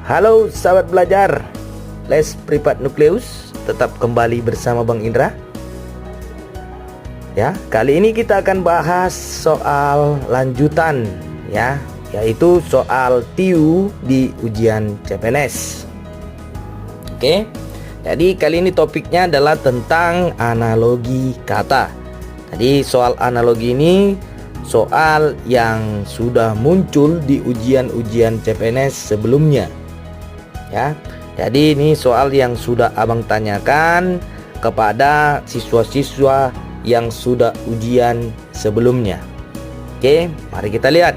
Halo sahabat belajar Les Privat Nukleus, tetap kembali bersama Bang Indra. Ya, kali ini kita akan bahas soal lanjutan ya, yaitu soal TIU di ujian CPNS. Oke. Jadi kali ini topiknya adalah tentang analogi kata. Tadi soal analogi ini soal yang sudah muncul di ujian-ujian CPNS sebelumnya. Ya, jadi ini soal yang sudah abang tanyakan kepada siswa-siswa yang sudah ujian sebelumnya. Oke, mari kita lihat.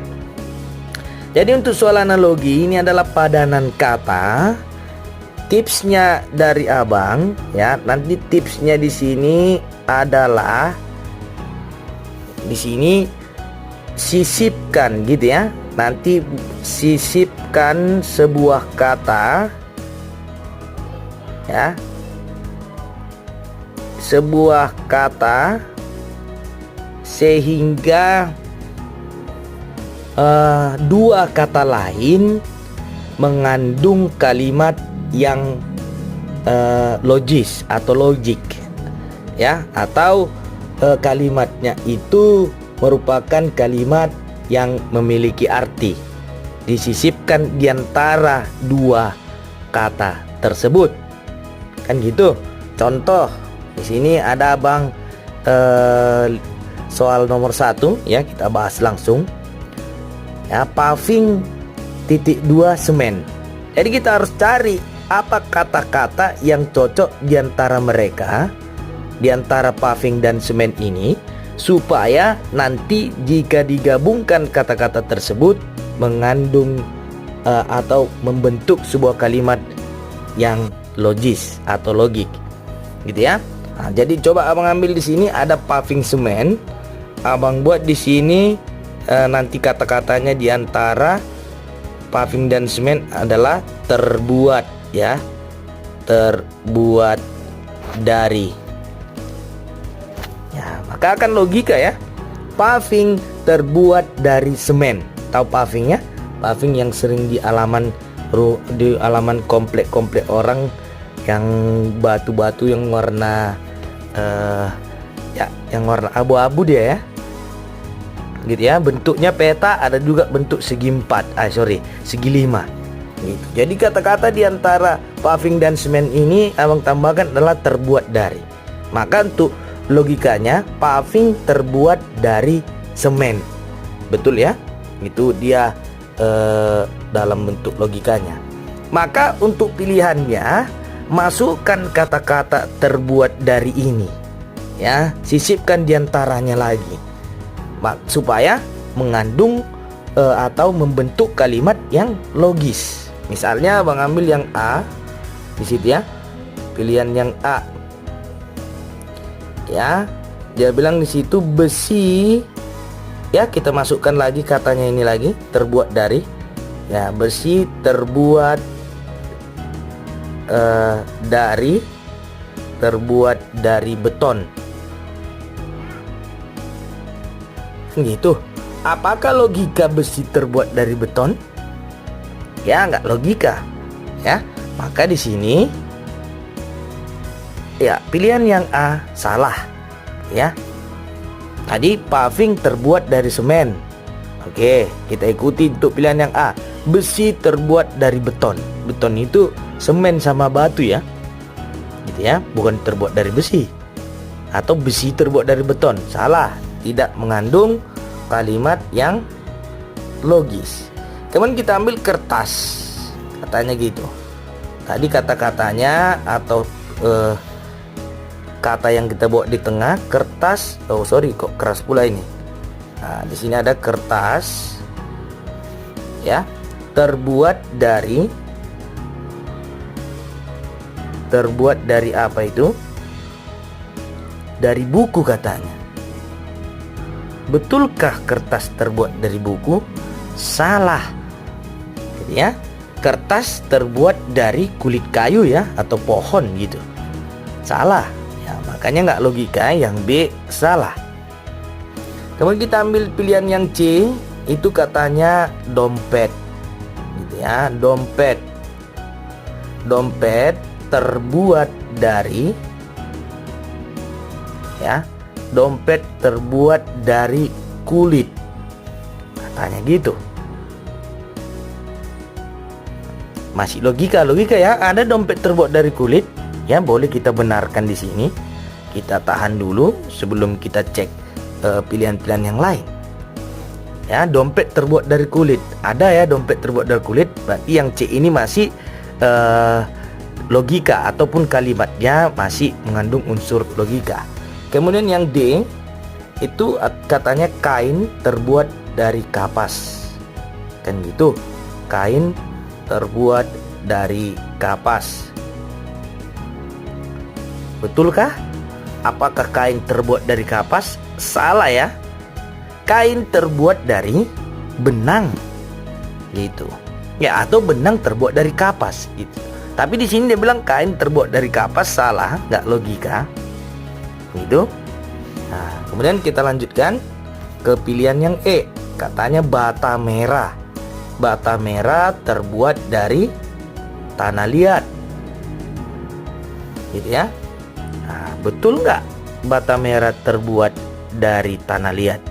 Jadi untuk soal analogi ini adalah padanan kata. Tipsnya dari abang ya, nanti tipsnya di sini adalah di sini sisipkan gitu ya. Nanti sisipkan sebuah kata ya, sebuah kata sehingga dua kata lain mengandung kalimat yang logis atau logik ya, atau kalimatnya itu merupakan kalimat yang memiliki arti, disisipkan di antara dua kata tersebut. Kan gitu. Contoh di sini ada abang soal nomor 1 ya, kita bahas langsung. Ya, paving .2 semen. Jadi kita harus cari apa kata-kata yang cocok di antara mereka, di antara paving dan semen ini, supaya nanti jika digabungkan kata-kata tersebut mengandung atau membentuk sebuah kalimat yang logis atau logik, gitu ya. Nah, jadi coba abang ambil di sini ada paving semen, abang buat di sini nanti kata-katanya di antara paving dan semen adalah terbuat ya, terbuat dari. Ya, maka akan logika ya. Paving terbuat dari semen. Tahu paving ya? Paving yang sering di alaman komplek-komplek orang, yang batu-batu yang warna ya, yang warna abu-abu dia ya. Gitu ya, bentuknya peta, ada juga bentuk segi 4, segi 5 gitu. Jadi kata-kata di antara paving dan semen ini abang tambahkan adalah terbuat dari. Maka untuk logikanya paving terbuat dari semen. Betul ya? Itu dia dalam bentuk logikanya. Maka untuk pilihannya masukkan kata-kata terbuat dari ini ya, sisipkan diantaranya lagi supaya mengandung atau membentuk kalimat yang logis. Misalnya abang ambil yang A di situ ya, pilihan yang A ya, dia bilang di situ besi ya, kita masukkan lagi katanya ini lagi, terbuat dari ya, besi terbuat dari beton gitu. Apakah logika besi terbuat dari beton? Ya, nggak logika ya. Maka di sini ya, pilihan yang A salah ya. Tadi paving terbuat dari semen. Oke, kita ikuti untuk pilihan yang A. Besi terbuat dari beton. Beton itu semen sama batu ya. Gitu ya, bukan terbuat dari besi. Atau besi terbuat dari beton. Salah, tidak mengandung kalimat yang logis. Kemudian kita ambil kertas. Katanya gitu. Tadi kata-katanya atau kata yang kita bawa di tengah, kertas. Oh sorry, kok keras pula ini. Nah, di sini ada kertas ya, terbuat dari apa itu? Dari buku katanya. Betulkah kertas terbuat dari buku? Salah. Jadi ya, kertas terbuat dari kulit kayu ya, atau pohon gitu. Salah. Ya, makanya nggak logika, yang B salah. Kemudian kita ambil pilihan yang C, itu katanya dompet gitu ya, dompet. dompet terbuat dari, ya, dompet terbuat dari kulit, katanya gitu. Masih logika ya, ada dompet terbuat dari kulit, ya, boleh kita benarkan di sini. Kita tahan dulu sebelum kita cek pilihan-pilihan yang lain. Ya, dompet terbuat dari kulit. Ada ya dompet terbuat dari kulit, berarti yang C ini masih logika ataupun kalimatnya masih mengandung unsur logika. Kemudian yang D itu katanya kain terbuat dari kapas. Kan gitu. Kain terbuat dari kapas. Betulkah? Apakah kain terbuat dari kapas? Salah ya. Kain terbuat dari benang. Gitu. Ya, atau benang terbuat dari kapas gitu. Tapi di sini dia bilang kain terbuat dari kapas, salah, nggak logika. Gitu. Nah, kemudian kita lanjutkan ke pilihan yang E. Katanya bata merah. Bata merah terbuat dari tanah liat. Gitu ya. Nah, betul nggak bata merah terbuat dari tanah liat?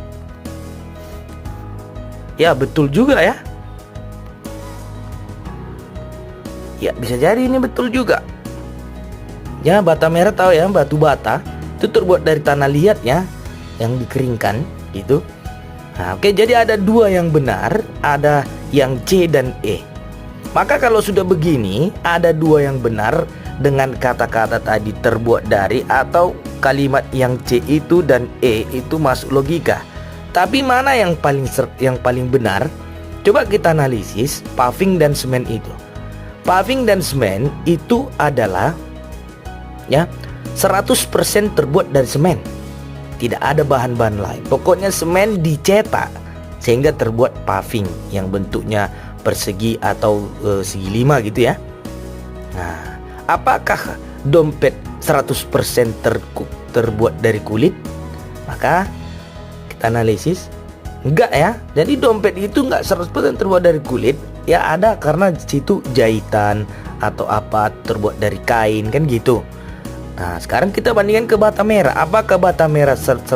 Ya, betul juga ya. Ya, bisa jadi ini betul juga. Ya, bata merah tahu ya, batu bata itu terbuat dari tanah liat ya, yang dikeringkan gitu. Nah, oke, jadi ada dua yang benar, ada yang C dan E. Maka kalau sudah begini, ada dua yang benar dengan kata-kata tadi terbuat dari atau kalimat yang C itu dan E itu masuk logika. Tapi mana yang paling benar? Coba kita analisis paving dan semen itu. Paving dan semen itu adalah ya 100% terbuat dari semen. Tidak ada bahan-bahan lain. Pokoknya semen dicetak sehingga terbuat paving yang bentuknya persegi atau segi lima gitu ya. Nah, apakah dompet 100% terbuat dari kulit? Maka kita analisis, enggak ya. Jadi dompet itu enggak 100% terbuat dari kulit. Ya ada karena situ jahitan atau apa terbuat dari kain kan gitu. Nah, sekarang kita bandingkan ke bata merah. Apakah bata merah 100%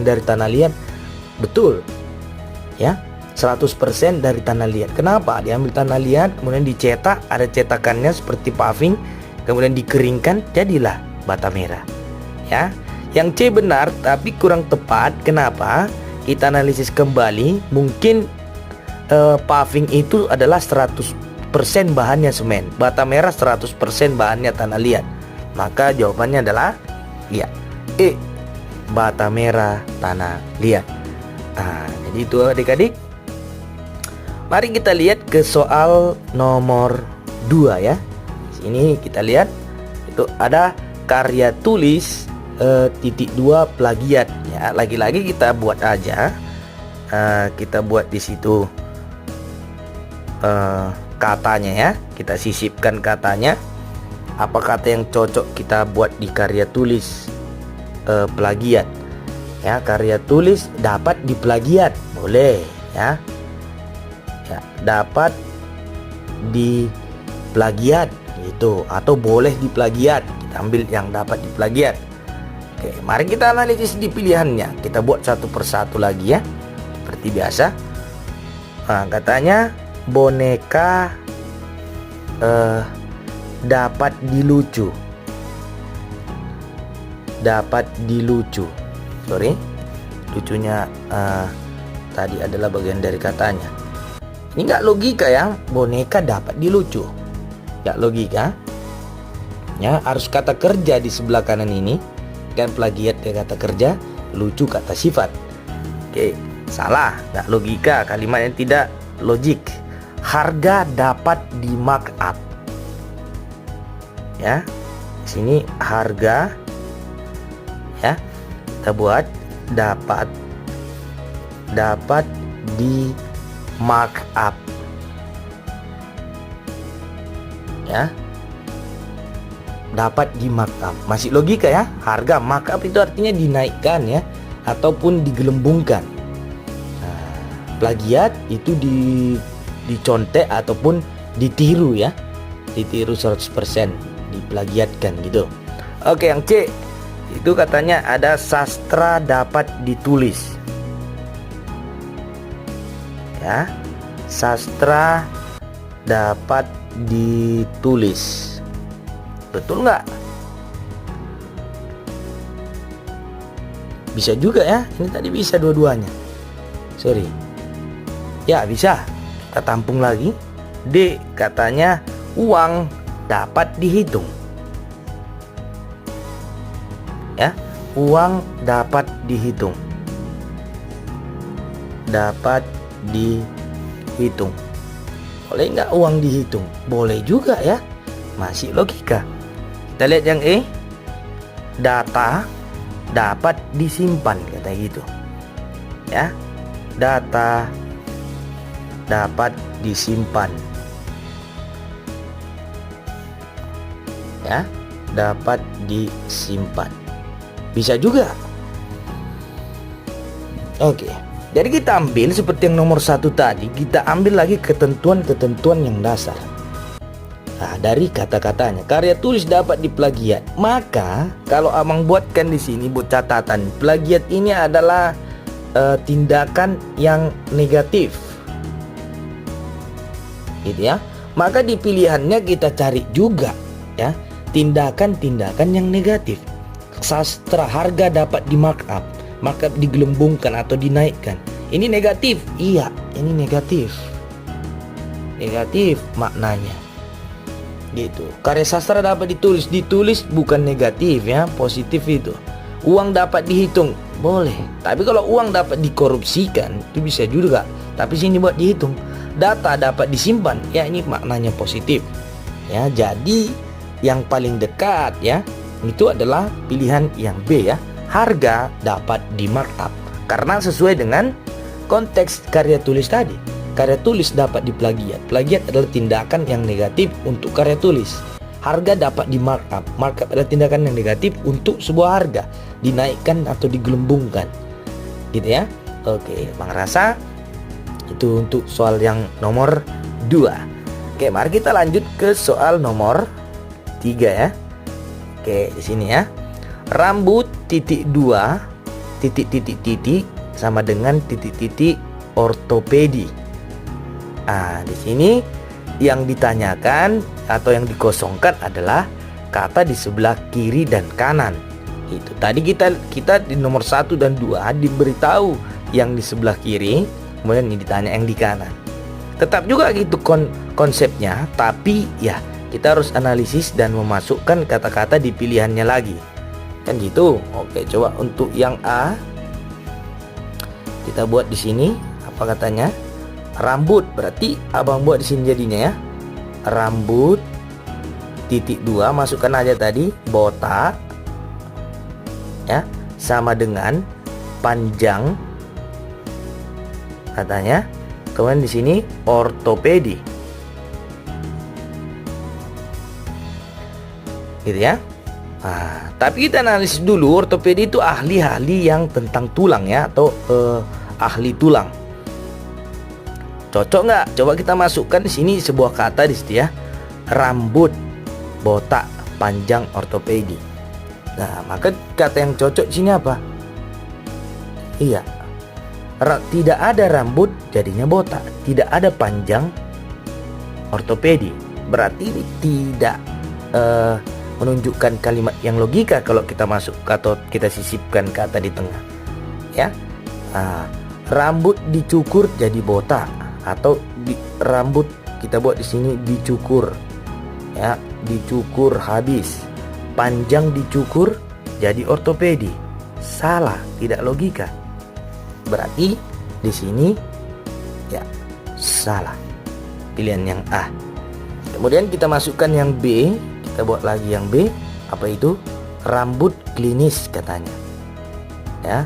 dari tanah liat? Betul. Ya, 100% dari tanah liat. Kenapa? Diambil tanah liat, kemudian dicetak, ada cetakannya seperti paving, kemudian dikeringkan, jadilah bata merah. Ya, yang C benar tapi kurang tepat. Kenapa? Kita analisis kembali. Mungkin paving itu adalah 100% bahannya semen, bata merah 100% bahannya tanah liat. Maka jawabannya adalah ya, E, bata merah tanah liat. Nah, jadi itu adik-adik. Mari kita lihat ke soal nomor 2 ya. Sini kita lihat itu ada karya tulis titik 2 plagiat ya. Lagi-lagi kita buat aja. Kita buat di situ katanya ya. Kita sisipkan katanya. Apa kata yang cocok kita buat di karya tulis plagiat ya. Karya tulis dapat diplagiat, boleh ya. Ya, dapat diplagiat gitu, atau boleh diplagiat. Kita ambil yang dapat diplagiat. Oke, mari kita analisis di pilihannya. Kita buat satu persatu lagi ya, seperti biasa. Nah, katanya boneka dapat dilucu. Dapat dilucu. Sorry, lucunya tadi adalah bagian dari katanya. Ini nggak logika ya, boneka dapat dilucu. Nggak logika. Ya, harus kata kerja di sebelah kanan ini. Kan plagiat dia kata kerja, lucu kata sifat. Oke, salah, nggak logika, kalimatnya tidak logik. Harga dapat di markup. Ya, sini harga ya, kita buat dapat di markup ya, dapat di markup. Masih logika ya. Harga markup itu artinya dinaikkan ya, ataupun digelembungkan. Nah, plagiat itu dicontek ataupun ditiru ya. ditiru 100%, diplagiatkan gitu. Oke, yang C itu katanya ada sastra dapat ditulis. Ya, sastra dapat ditulis. Betul nggak? Bisa juga ya. Ini tadi bisa dua-duanya. Sorry. Ya bisa. Kita tampung lagi. D katanya uang dapat dihitung. Ya, uang dapat dihitung. Dapat dihitung. Boleh nggak uang dihitung? Boleh juga ya. Masih logika. Kita lihat yang E. Data dapat disimpan, kata gitu. Ya. Data dapat disimpan. Ya, dapat disimpan. Bisa juga. Oke. Jadi kita ambil seperti yang nomor 1 tadi, kita ambil lagi ketentuan-ketentuan yang dasar. Nah, dari kata-katanya, karya tulis dapat diplagiat. Maka kalau abang buatkan di sini buat catatan, plagiat ini adalah tindakan yang negatif, gitu ya. Maka di pilihannya kita cari juga ya tindakan-tindakan yang negatif. Sastra harga dapat di markup, maka digelembungkan atau dinaikkan. Ini negatif. Iya, ini negatif. Negatif maknanya. Gitu. Karya sastra dapat ditulis bukan negatif ya, positif itu. Uang dapat dihitung, boleh. Tapi kalau uang dapat dikorupsikan, itu bisa juga. Tapi sini buat dihitung. Data dapat disimpan, ya ini maknanya positif. Ya, jadi yang paling dekat ya, itu adalah pilihan yang B ya. Harga dapat di markup. Karena sesuai dengan konteks karya tulis tadi. Karya tulis dapat diplagiat. Plagiat adalah tindakan yang negatif untuk karya tulis. Harga dapat di markup. Markup adalah tindakan yang negatif untuk sebuah harga, dinaikkan atau digelembungkan. Gitu ya. Oke, Bang Rasa itu untuk soal yang nomor 2. Oke, mari kita lanjut ke soal nomor 3 ya. Oke, di sini ya. Rambut titik 2 titik sama dengan titik ortopedi. Ah, di sini yang ditanyakan atau yang dikosongkan adalah kata di sebelah kiri dan kanan. Itu tadi kita di nomor 1 dan 2 diberitahu yang di sebelah kiri, kemudian ini ditanya yang di kanan. Tetap juga gitu konsepnya, tapi ya kita harus analisis dan memasukkan kata-kata di pilihannya lagi. Kan gitu. Oke, coba untuk yang A kita buat di sini apa katanya? Rambut, berarti abang buat di sini jadinya ya. Rambut titik 2 masukkan aja tadi botak ya, sama dengan panjang katanya. Kemudian di sini ortopedi. Gitu ya. Nah, tapi kita analisis dulu, ortopedi itu ahli-ahli yang tentang tulang ya, atau ahli tulang. Cocok nggak? Coba kita masukkan di sini sebuah kata di situ ya. Rambut, botak, panjang, ortopedi. Nah, maka kata yang cocok di sini apa? Iya. Tidak ada rambut jadinya botak, tidak ada panjang ortopedi. Berarti ini tidak menunjukkan kalimat yang logika kalau kita masuk atau kita sisipkan kata di tengah. Ya. Nah, rambut dicukur jadi botak. Atau rambut kita buat di sini dicukur ya, dicukur habis. Panjang dicukur jadi ortopedi. Salah, tidak logika. Berarti di sini ya salah. Pilihan yang A. Kemudian kita masukkan yang B, kita buat lagi yang B. Apa itu? Rambut klinis katanya. Ya.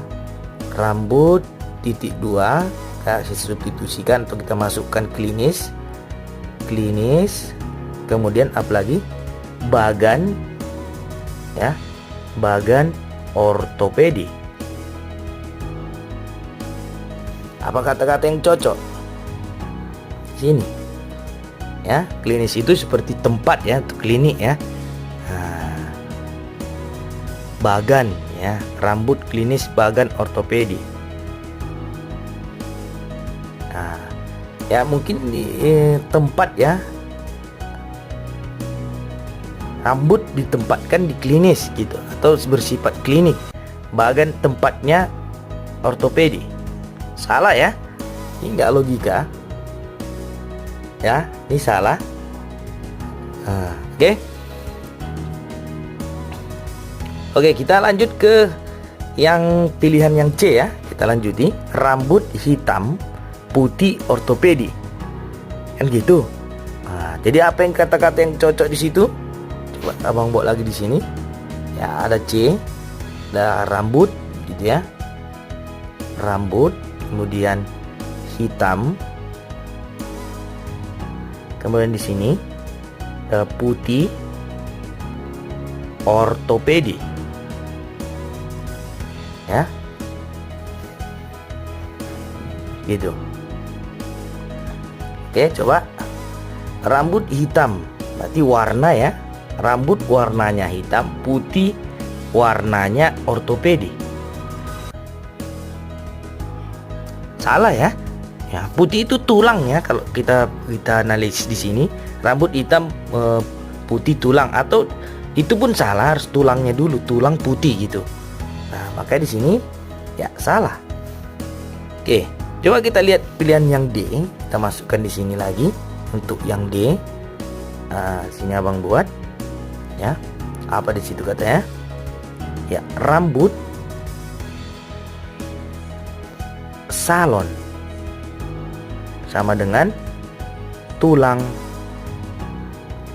Rambut titik 2 kita substitusikan atau kita masukkan klinis, kemudian apa lagi? Bagan ya, bagan ortopedi. Apa kata-kata yang cocok? Sini. Ya, klinis itu seperti tempat ya, untuk klinik ya. Bagan ya, rambut klinis bagan ortopedi. Nah, ya mungkin di tempat ya, rambut ditempatkan di klinis gitu, atau bersifat klinik. Bagan tempatnya ortopedi. Salah ya, ini nggak logika ya, ini salah. Oke. Oke, kita lanjut ke yang pilihan yang C ya. Kita lanjuti, rambut hitam putih ortopedi. Kan gitu. Jadi apa yang kata-kata yang cocok di situ? Coba abang buat lagi di sini. Ya, ada C, ada rambut gitu ya. Rambut, kemudian hitam. Kemudian di sini putih ortopedi. Ya. Gitu. Oke, coba. Rambut hitam, berarti warna ya. Rambut warnanya hitam, putih warnanya ortopedi. Salah ya. Ya, putih itu tulang ya, kalau kita analisis di sini. Rambut hitam, putih tulang, atau itu pun salah, harus tulangnya dulu, tulang putih gitu. Nah, makanya di sini ya salah. Oke, coba kita lihat pilihan yang D. Kita masukkan di sini lagi untuk yang D. Sini abang buat ya. Apa di situ katanya? Ya, rambut salon sama dengan tulang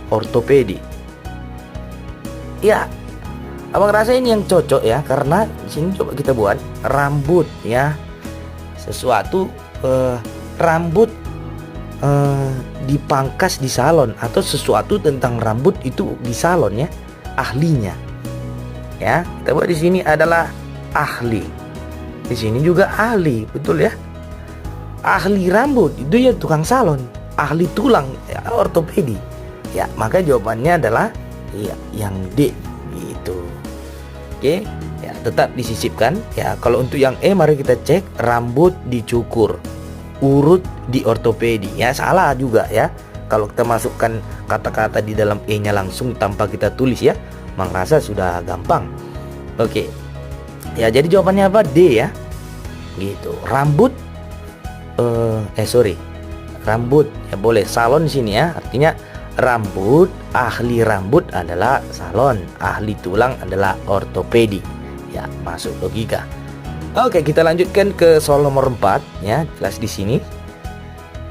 ortopedi. Ya, abang rasa ini yang cocok ya, karena di sini coba kita buat rambut ya, sesuatu rambut dipangkas di salon, atau sesuatu tentang rambut itu di salon ya, ahlinya. Ya, kita buat di sini adalah ahli. Di sini juga ahli, betul ya. Ahli rambut itu ya tukang salon, ahli tulang ya, ortopedi. Ya, maka jawabannya adalah ya yang D gitu. Oke, ya tetap disisipkan ya. Kalau untuk yang E, mari kita cek rambut dicukur, urut di ortopedi. Ya, salah juga ya. Kalau kita masukkan kata-kata di dalam E-nya langsung tanpa kita tulis ya, Mang rasa sudah gampang. Oke. Ya, jadi jawabannya apa? D ya. Gitu. Rambut rambut ya, boleh salon di sini ya. Artinya rambut, ahli rambut adalah salon, ahli tulang adalah ortopedi. Ya, masuk logika. Oke, kita lanjutkan ke soal nomor 4 ya, jelas di sini.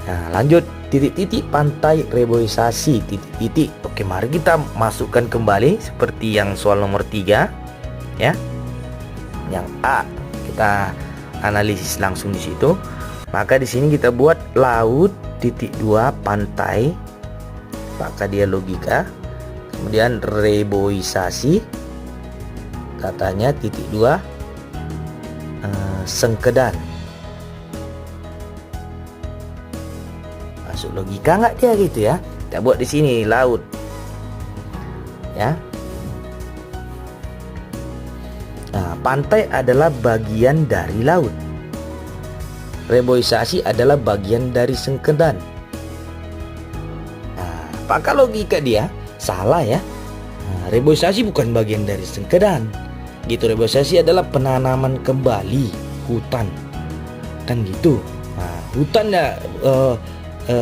Nah, lanjut, titik-titik pantai reboisasi, titik-titik. Oke, mari kita masukkan kembali seperti yang soal nomor 3 ya. Yang A kita analisis langsung di situ. Maka di sini kita buat laut titik 2 pantai. Maka dia logika. Kemudian reboisasi katanya titik 2 Sengkedan. Masuk logika nggak dia gitu ya? Kita buat di sini laut. Ya. Nah, pantai adalah bagian dari laut. Reboisasi adalah bagian dari Sengkedan. Nah, apakah logika dia? Salah ya. Nah, reboisasi bukan bagian dari Sengkedan. Gitu, reboisasi adalah penanaman kembali hutan. Kan gitu. Nah, hutan ya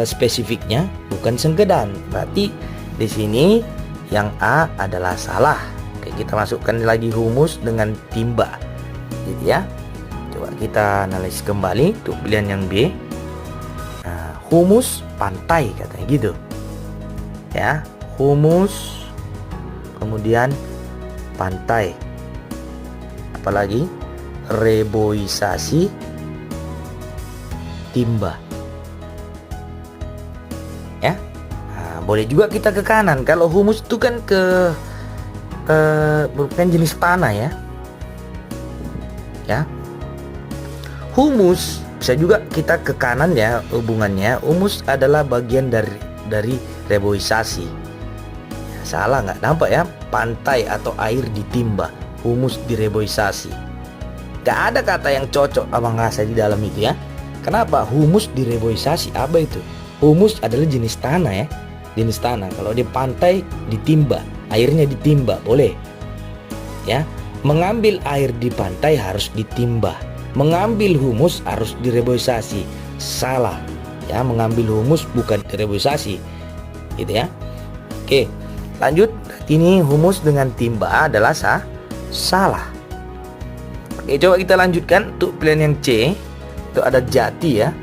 spesifiknya bukan Sengkedan. Berarti di sini yang A adalah salah. Oke, kita masukkan lagi humus dengan timba. Gitu ya. Coba kita analisis kembali untuk pilihan yang B. Nah, humus pantai katanya gitu. Ya, humus kemudian pantai. Apalagi reboisasi timba. Ya. Nah, boleh juga kita ke kanan. Kalau humus itu kan bukan jenis tanah ya. Ya. Humus bisa juga kita ke kanan ya hubungannya. Humus adalah bagian dari dari reboisasi. Ya, salah nggak nampak ya? Pantai atau air ditimba, humus direboisasi. Gak ada kata yang cocok abang rasa di dalam itu ya. Kenapa? Humus direboisasi, apa itu? Humus adalah jenis tanah ya, jenis tanah. Kalau di pantai ditimba, airnya ditimba, boleh ya. Mengambil air di pantai harus ditimba. Mengambil humus harus direboisasi. Salah ya, mengambil humus bukan direboisasi, gitu ya. Oke, lanjut. Ini humus dengan timba adalah salah. Oke, coba kita lanjutkan untuk pilihan yang C. Itu ada jati ya.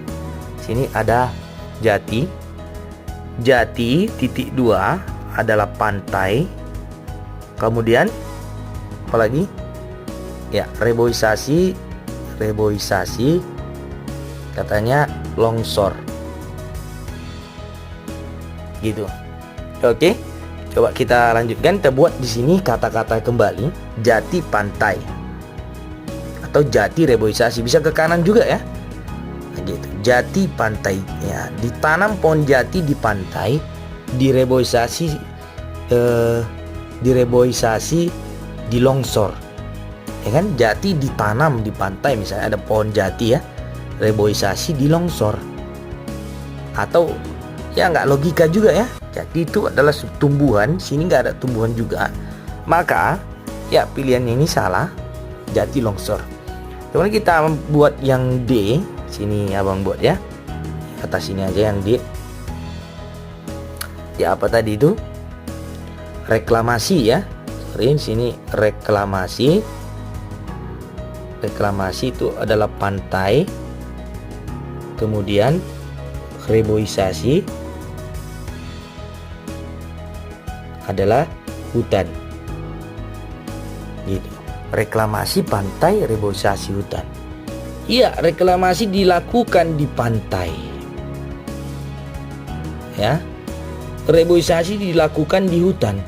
Sini ada jati. Jati titik 2 adalah pantai. Kemudian apalagi? Ya, reboisasi katanya longsor. Gitu. Oke. Coba kita lanjutkan. Kita buat di sini kata-kata kembali. Jati pantai atau jati reboisasi, bisa ke kanan juga ya. Nah, gitu. Jati pantai ya, ditanam pohon jati di pantai, direboisasi di longsor. Ya kan, jati ditanam di pantai, misalnya ada pohon jati ya, reboisasi di longsor. Atau ya nggak logika juga ya. Jadi itu adalah tumbuhan, sini nggak ada tumbuhan juga. Maka ya pilihannya ini salah, jati longsor. Kemudian kita buat yang D. Sini abang buat ya, atas sini aja yang D. Ya apa tadi itu? Reklamasi ya. Sorry, sini reklamasi. Reklamasi itu adalah pantai. Kemudian reboisasi adalah hutan. Gitu. Reklamasi pantai, reboisasi hutan. Iya, reklamasi dilakukan di pantai. Ya. Reboisasi dilakukan di hutan.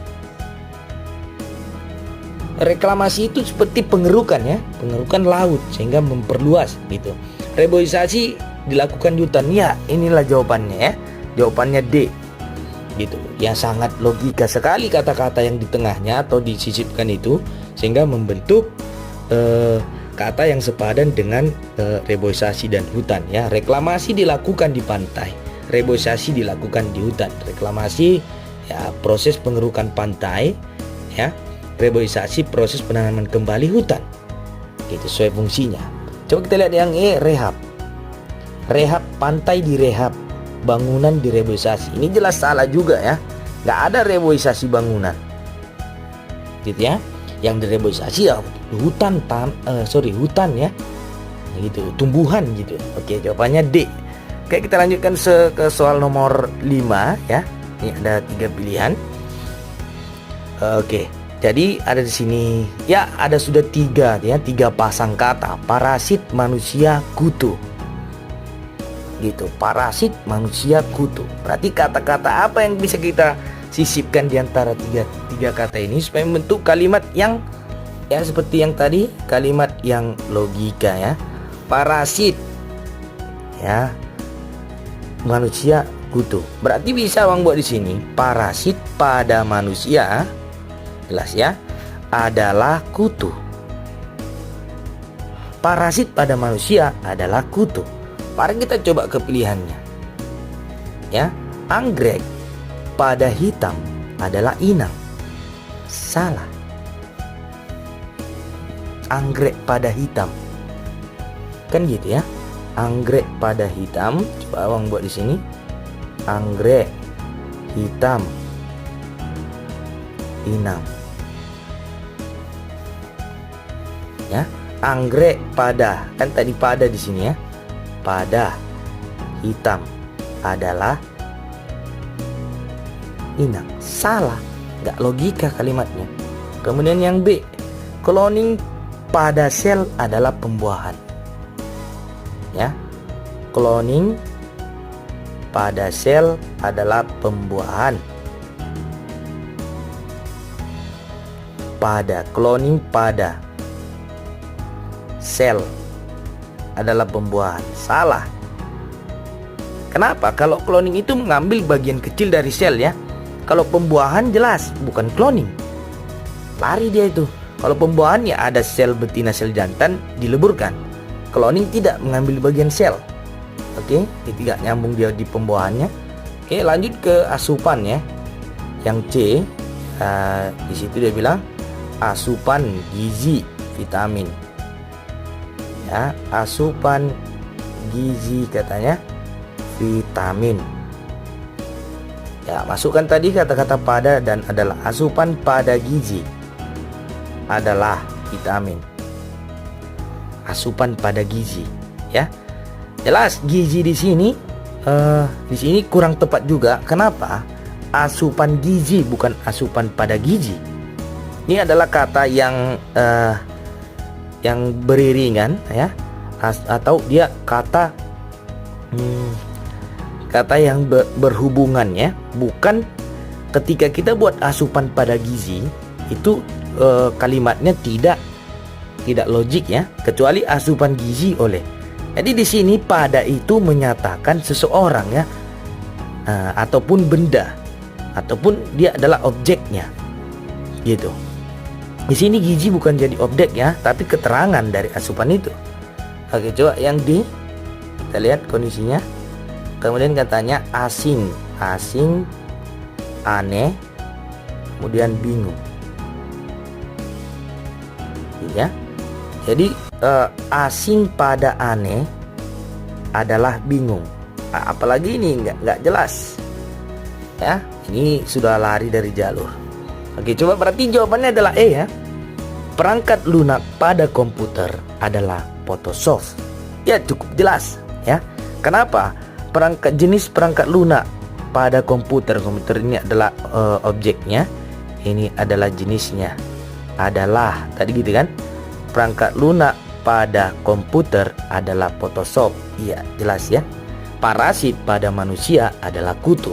Reklamasi itu seperti pengerukan ya, pengerukan laut sehingga memperluas gitu. Reboisasi dilakukan di hutan. Ya, inilah jawabannya ya. Jawabannya D. Gitu. Yang sangat logika sekali kata-kata yang di tengahnya atau disisipkan itu, sehingga membentuk kata yang sepadan dengan reboisasi dan hutan ya. Reklamasi dilakukan di pantai, reboisasi dilakukan di hutan. Reklamasi ya proses pengerukan pantai ya, reboisasi proses penanaman kembali hutan. Gitu sesuai fungsinya. Coba kita lihat yang E, rehab. Rehab, pantai direhab, bangunan direboisasi. Ini jelas salah juga ya. Nggak ada reboisasi bangunan, gitu ya. Yang direboisasi ya hutan hutan ya, gitu, tumbuhan gitu. Oke, jawabannya D. Oke, kita lanjutkan ke soal nomor 5 ya. Ini ada 3 pilihan. Oke, jadi ada di sini ya, ada sudah 3 ya, 3 pasang kata. Parasit, manusia, kutu. Gitu, parasit, manusia, kutu. Berarti kata-kata apa yang bisa kita sisipkan di antara tiga kata ini supaya membentuk kalimat yang ya seperti yang tadi, kalimat yang logika ya. Parasit ya, manusia, kutu. Berarti bisa bang buat di sini parasit pada manusia, jelas ya, adalah kutu. Parasit pada manusia adalah kutu. Mari kita coba ke pilihannya ya. Anggrek pada hitam adalah inang. Salah. Anggrek pada hitam, kan gitu ya. Anggrek pada hitam, coba abang buat di sini. Anggrek hitam inang. Ya, anggrek pada, kan tadi pada di sini ya. Pada hitam adalah inang. Salah, nggak logika kalimatnya. Kemudian yang B, cloning pada sel adalah pembuahan. Ya, cloning pada sel adalah pembuahan. Pada, cloning pada sel adalah pembuahan. Salah. Kenapa? Kalau cloning itu mengambil bagian kecil dari sel ya. Kalau pembuahan jelas bukan cloning, lari dia itu. Kalau pembuahan ya ada sel betina, sel jantan dileburkan. Cloning tidak mengambil bagian sel. Oke, tidak nyambung dia di pembuahannya. Oke, lanjut ke asupan ya. Yang C, di situ dia bilang asupan gizi vitamin. Ya, asupan gizi katanya vitamin. Ya, masukkan tadi kata-kata pada dan adalah. Asupan pada gizi adalah vitamin. Asupan pada gizi, ya. Jelas gizi di sini kurang tepat juga. Kenapa? Asupan gizi bukan asupan pada gizi. Ini adalah kata yang beriringan ya, atau dia kata yang berhubungan ya. Bukan ketika kita buat asupan pada gizi itu kalimatnya tidak logik ya, kecuali asupan gizi oleh. Jadi di sini pada itu menyatakan seseorang ya, ataupun benda, ataupun dia adalah objeknya, gitu. Di sini gizi bukan jadi objek ya, tapi keterangan dari asupan itu. Oke, coba yang D, kita lihat kondisinya. Kemudian katanya asing, aneh, kemudian bingung. Ya, jadi asing pada aneh adalah bingung. Apalagi ini nggak jelas. Ya, ini sudah lari dari jalur. Oke, coba berarti jawabannya adalah E ya. Perangkat lunak pada komputer adalah Photoshop. Ya, cukup jelas ya. Kenapa? Jenis perangkat lunak pada komputer ini adalah objeknya, ini adalah jenisnya, adalah tadi gitu kan. Perangkat lunak pada komputer adalah Photoshop. Iya, jelas ya. Parasit pada manusia adalah kutu.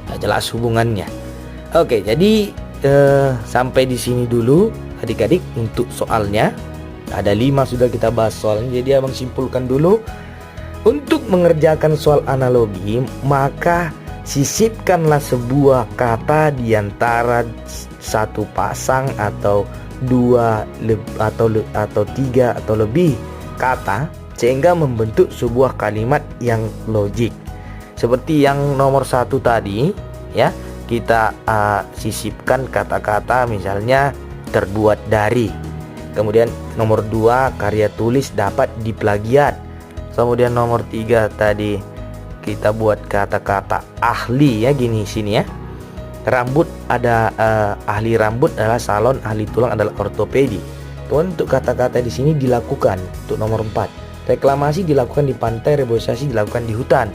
Ya, jelas hubungannya. Oke, jadi sampai di sini dulu adik-adik untuk soalnya. Ada 5 sudah kita bahas soalnya. Jadi abang simpulkan dulu. Untuk mengerjakan soal analogi, maka sisipkanlah sebuah kata di antara satu pasang atau 2 atau 3 atau lebih kata sehingga membentuk sebuah kalimat yang logik. Seperti yang nomor 1 tadi ya, kita sisipkan kata-kata misalnya terbuat dari. Kemudian nomor 2 karya tulis dapat diplagiat. Kemudian nomor 3 tadi kita buat kata-kata ahli ya, gini sini ya. Rambut ada ahli rambut adalah salon, ahli tulang adalah ortopedi. Untuk kata-kata di sini dilakukan untuk nomor 4. Reklamasi dilakukan di pantai, reboisasi dilakukan di hutan.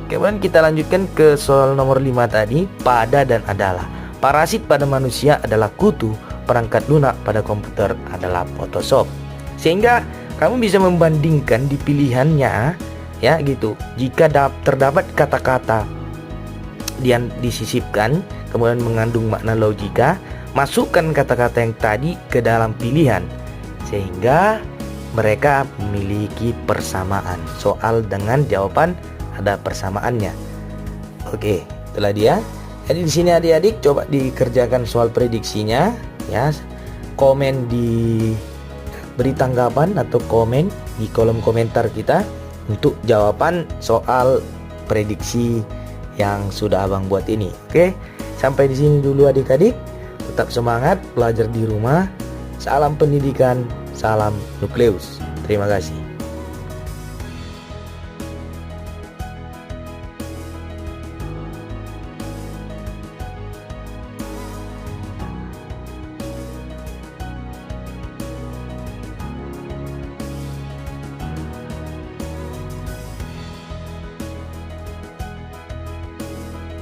Kemudian kita lanjutkan ke soal nomor 5 tadi, pada dan adalah. Parasit pada manusia adalah kutu, perangkat lunak pada komputer adalah Photoshop. Sehingga kamu bisa membandingkan di pilihannya ya gitu. Jika terdapat kata-kata yang disisipkan kemudian mengandung makna logika, masukkan kata-kata yang tadi ke dalam pilihan sehingga mereka memiliki persamaan. Soal dengan jawaban ada persamaannya. Oke, itulah dia. Jadi di sini adik-adik coba dikerjakan soal prediksinya ya. Komen beri tanggapan atau komen di kolom komentar kita untuk jawaban soal prediksi yang sudah abang buat ini. Oke, sampai di sini dulu adik-adik. Tetap semangat belajar di rumah. Salam pendidikan, salam nukleus. Terima kasih.